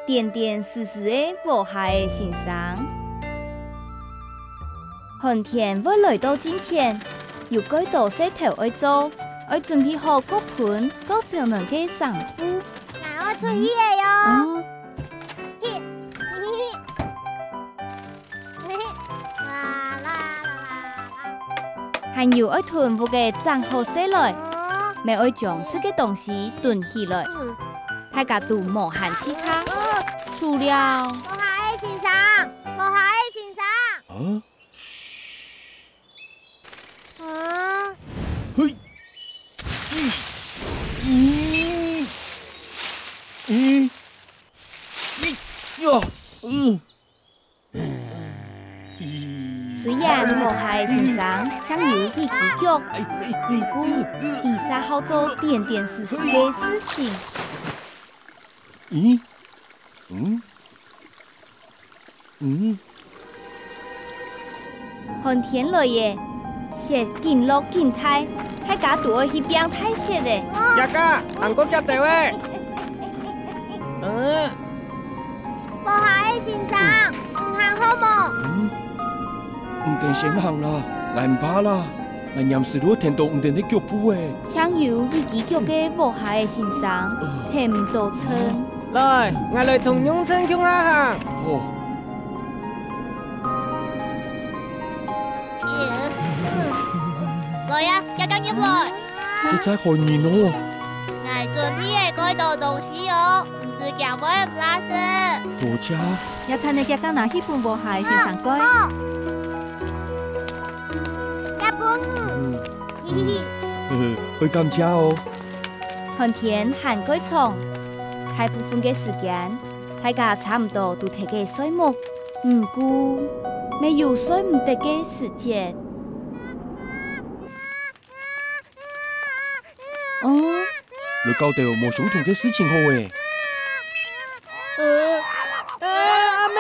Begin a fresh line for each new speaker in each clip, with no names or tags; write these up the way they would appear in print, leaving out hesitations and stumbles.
点点丝丝的无害的欣赏。寒天要来到今天，有几多事头要做，要准备好骨盆、骨才能嘅丈夫。
那我出去的哟。
还有要囤物嘅长好些来，咪要将四个东西囤起来。大家都无限沏茶，除了
无下的欣赏，无下的欣赏。
嘿，
虽然无下的欣赏像游戏结局，不过以下好做点点丝丝嘅事情。寒天来耶，雪渐落渐大，大家都要去冰太雪的。
大家，韩国脚地位。
无下的欣赏，唔行好无？
唔得先行啦，来唔怕啦，来念书都听到唔得的脚步诶。
像游戏结局嘅无下的欣赏，听唔到称。
来，我来同永春讲下行。
好。
来呀，加紧入来。
实在可疑哦。
我准备的几道东西哦，唔是讲我唔拉屎。
多谢。
也看你家家拿去分无害欣赏该。
加分。
会感谢哦。
寒天寒鬼虫，大部分嘅时间，大家差唔多都睇嘅睡目，唔过没有睡唔得嘅时节。
你搞到无相同嘅事情好诶。
阿妹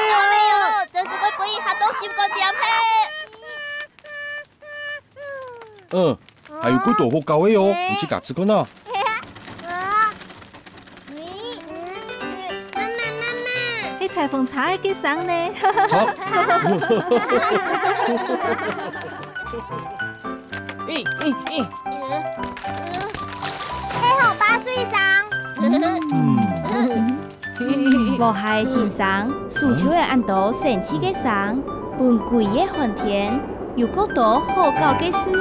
哦，真是会不一下都心肝点嘿。
还有几道好教的哦，唔去夹子看呐。
迄裁缝茶的结霜呢？
黑红8岁上。
无害的欣赏，输出的按到神奇嘅赏，半贵嘅寒天，有够多好搞嘅事。